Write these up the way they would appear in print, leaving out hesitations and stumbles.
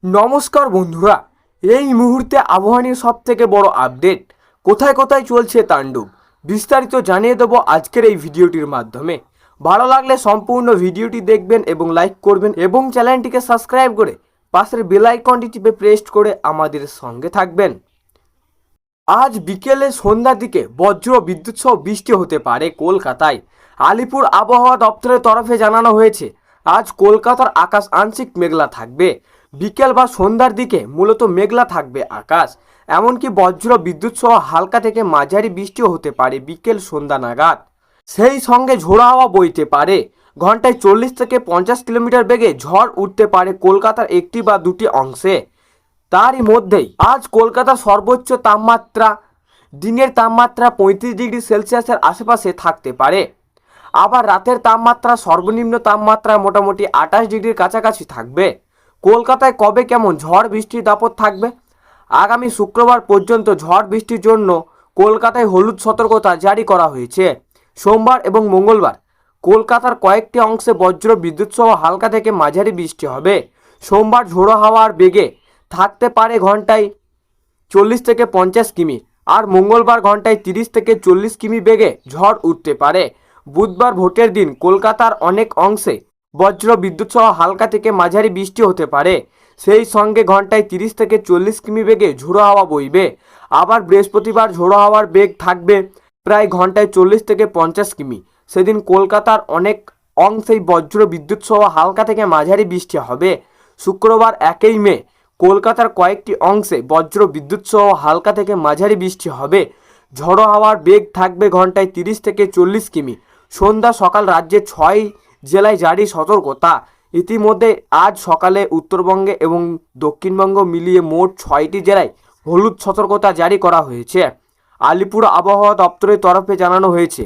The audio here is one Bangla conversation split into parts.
নমস্কার বন্ধুরা, এই মুহূর্তে আবহাওয়া নিয়ে সব থেকে বড় আপডেট, কোথায় কোথায় চলছে তাণ্ডব, বিস্তারিত জানিয়ে দেবো আজকের এই ভিডিওটির মাধ্যমে। ভালো লাগলে সম্পূর্ণ ভিডিওটি দেখবেন এবং লাইক করবেন এবং চ্যানেলটিকে সাবস্ক্রাইব করে পাশের বেল আইকনটি টিপে প্রেস করে আমাদের সঙ্গে থাকবেন। আজ বিকেলে সন্ধ্যার দিকে বজ্র বিদ্যুৎ সহ বৃষ্টি হতে পারে কলকাতায়। আলিপুর আবহাওয়া দপ্তরের তরফে জানানো হয়েছে, আজ কলকাতার আকাশ আংশিক মেঘলা থাকবে। বিকেল বা সন্ধ্যার দিকে মূলত মেঘলা থাকবে আকাশ, এমনকি বজ্র বিদ্যুৎ সহ হালকা থেকে মাঝারি বৃষ্টিও হতে পারে বিকেল সন্ধ্যা নাগাদ। সেই সঙ্গে ঝোড়ো হাওয়া বইতে পারে। ঘন্টায় 40 থেকে 50 কিলোমিটার বেগে ঝড় উঠতে পারে কলকাতার একটি বা দুটি অংশে। তারই মধ্যেই আজ কলকাতার সর্বোচ্চ তাপমাত্রা, দিনের তাপমাত্রা 35 ডিগ্রি সেলসিয়াসের আশেপাশে থাকতে পারে। আবার রাতের তাপমাত্রা, সর্বনিম্ন তাপমাত্রা মোটামুটি 28 ডিগ্রির কাছাকাছি থাকবে। কলকাতায় কবে কেমন ঝড় বৃষ্টির দাপট থাকবে? আগামী শুক্রবার পর্যন্ত ঝড় বৃষ্টির জন্য কলকাতায় হলুদ সতর্কতা জারি করা হয়েছে। সোমবার এবং মঙ্গলবার কলকাতার কয়েকটি অংশে বজ্র বিদ্যুৎ সহ হালকা থেকে মাঝারি বৃষ্টি হবে। সোমবার ঝোড়ো হাওয়ার বেগে থাকতে পারে ঘন্টায় 40 থেকে 50 কিমি, আর মঙ্গলবার ঘন্টায় 30 থেকে 40 কিমি বেগে ঝড় উঠতে পারে। বুধবার ভোটের দিন কলকাতার অনেক অংশে বজ্র বিদ্যুৎ সহ হালকা থেকে মাঝারি বৃষ্টি হতে পারে। সেই সঙ্গে ঘন্টায় 30 থেকে 40 কিমি বেগে ঝোড়ো হাওয়া বইবে। আবার বৃহস্পতিবার ঝোড়ো হাওয়ার বেগ থাকবে প্রায় ঘন্টায় 40 থেকে 50 কিমি। সেদিন কলকাতার অনেক অংশেই বজ্র বিদ্যুৎ সহ হালকা থেকে মাঝারি বৃষ্টি হবে। শুক্রবার 1 মে কলকাতার কয়েকটি অংশে বজ্র বিদ্যুৎ সহ হালকা থেকে মাঝারি বৃষ্টি হবে। ঝড়ো হাওয়ার বেগ থাকবে ঘন্টায় 30 থেকে 40 কিমি। সন্ধ্যা সকাল রাজ্যের 6 জেলায় জারি সতর্কতা। ইতিমধ্যে আজ সকালে উত্তরবঙ্গে এবং দক্ষিণবঙ্গ মিলিয়ে মোট 6টি জেলায় হলুদ সতর্কতা জারি করা হয়েছে। আলিপুর আবহাওয়া দপ্তরের তরফে জানানো হয়েছে,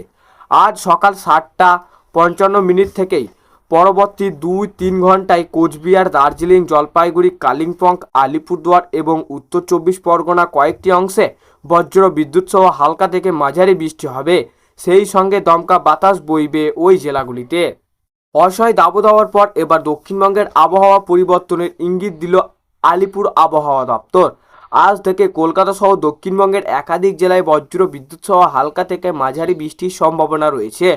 আজ সকাল 7:55 থেকেই পরবর্তী 2-3 ঘন্টায় কোচবিহার, দার্জিলিং, জলপাইগুড়ি, কালিম্পং, আলিপুরদুয়ার এবং উত্তর 24 পরগনা কয়েকটি অংশে বজ্র বিদ্যুৎ সহ হালকা থেকে মাঝারি বৃষ্টি হবে। সেই সঙ্গে দমকা বাতাস বইবে ওই জেলাগুলিতে। অসহায় দাবদাহর পর এবার দক্ষিণবঙ্গের আবহাওয়া পরিবর্তনের ইঙ্গিত দিল আলিপুর আবহাওয়া দপ্তর। আজ থেকে কলকাতা সহ দক্ষিণবঙ্গের একাধিক জেলায় বজ্র বিদ্যুৎ সহ হালকা থেকে মাঝারি বৃষ্টির সম্ভাবনা রয়েছে।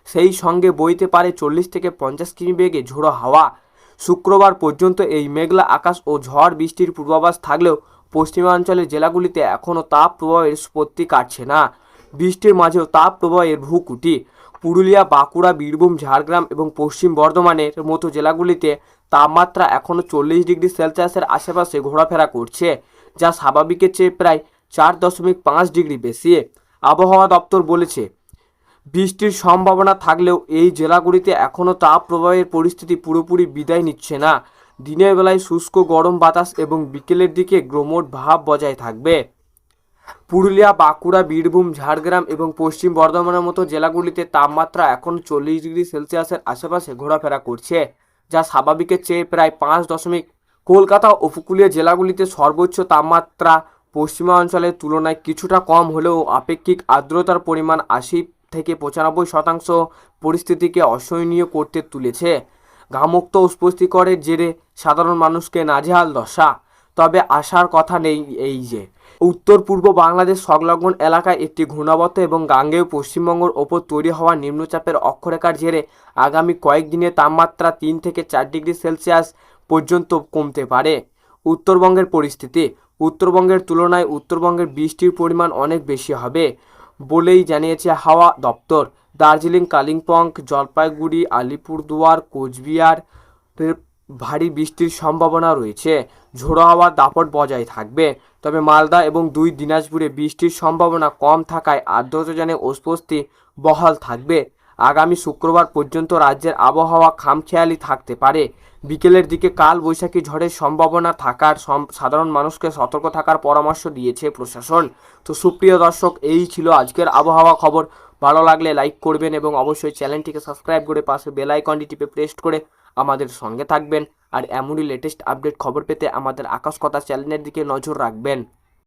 সেই সঙ্গে বইতে পারে 40 থেকে 50 কিমি বেগে ঝোড়ো হাওয়া। শুক্রবার পর্যন্ত এই মেঘলা আকাশ ও ঝড় বৃষ্টির পূর্বাভাস থাকলেও পশ্চিমাঞ্চলের জেলাগুলিতে এখনও তাপ প্রবাহের স্পত্তি কাটছে না। বৃষ্টির মাঝেও তাপ প্রবাহের ভূকুটি। পুরুলিয়া, বাঁকুড়া, বীরভূম, ঝাড়গ্রাম এবং পশ্চিম বর্ধমানের মতো জেলাগুলিতে তাপমাত্রা এখনও 40 ডিগ্রি সেলসিয়াসের আশেপাশে ঘোরাফেরা করছে, যা স্বাভাবিকের চেয়ে প্রায় 4.5 ডিগ্রি বেশি। আবহাওয়া দপ্তর বলেছে, বৃষ্টির সম্ভাবনা থাকলেও এই জেলাগুলিতে এখনও তাপ প্রবাহের পরিস্থিতি পুরোপুরি বিদায় নিচ্ছে না। দিনের বেলায় শুষ্ক গরম বাতাস এবং বিকেলের দিকে গুমোট ভাব বজায় থাকবে। পুরুলিয়া, বাঁকুড়া, বীরভূম, ঝাড়গ্রাম এবং পশ্চিম বর্ধমানের মতো জেলাগুলিতে তাপমাত্রা এখন 40 ডিগ্রি সেলসিয়াসের আশেপাশে ঘোরাফেরা করছে, যা স্বাভাবিকের চেয়ে প্রায় 5 কলকাতা উপকূলীয় জেলাগুলিতে সর্বোচ্চ তাপমাত্রা পশ্চিমাঞ্চলের তুলনায় কিছুটা কম হলেও আপেক্ষিক আর্দ্রতার পরিমাণ 80 থেকে 95% পরিস্থিতিকে অসহনীয় করতে তুলেছে। ঘামুক্ত অস্বস্তিকরের জেরে সাধারণ মানুষকে নাজেহাল দশা। তবে আসার কথা নেই এই যে উত্তর পূর্ব বাংলাদেশ সংলগ্ন এলাকায় একটি ঘূর্ণাবর্ত এবং গাঙ্গেয় পশ্চিমবঙ্গের ওপর তৈরি হওয়া নিম্নচাপের অক্ষরেখার জেরে আগামী কয়েকদিনে তাপমাত্রা 3 থেকে 4 ডিগ্রি সেলসিয়াস পর্যন্ত কমতে পারে। উত্তরবঙ্গের পরিস্থিতি, উত্তরবঙ্গের তুলনায় উত্তরবঙ্গের বৃষ্টির পরিমাণ অনেক বেশি হবে বলেই জানিয়েছে হাওয়া দপ্তর। দার্জিলিং, কালিম্পং, জলপাইগুড়ি, আলিপুরদুয়ার, কোচবিহার ভারী বৃষ্টির সম্ভাবনা রয়েছে। ঝোড়ো হাওয়ার দাপট বজায় থাকবে। তবে মালদা এবং 2 দিনাজপুরে বৃষ্টির সম্ভাবনা কম থাকায় আর্দ্রতাজনে অস্বস্তি বহাল থাকবে। আগামী শুক্রবার পর্যন্ত রাজ্যের আবহাওয়া খামখেয়ালি থাকতে পারে। বিকেলের দিকে কাল বৈশাখী ঝড়ের সম্ভাবনা থাকার সাধারণ মানুষকে সতর্ক থাকার পরামর্শ দিয়েছে প্রশাসন। তো সুপ্রিয় দর্শক, এই ছিল আজকের আবহাওয়া খবর। ভালো লাগলে লাইক করবেন এবং অবশ্যই চ্যানেলটিকে সাবস্ক্রাইব করে পাশে বেল আইকনটি টিপে প্রেস করে আমাদের সঙ্গে থাকবেন। আর এমনই লেটেস্ট আপডেট খবর পেতে আমাদের আকাশ কথা চ্যানেলের দিকে নজর রাখবেন।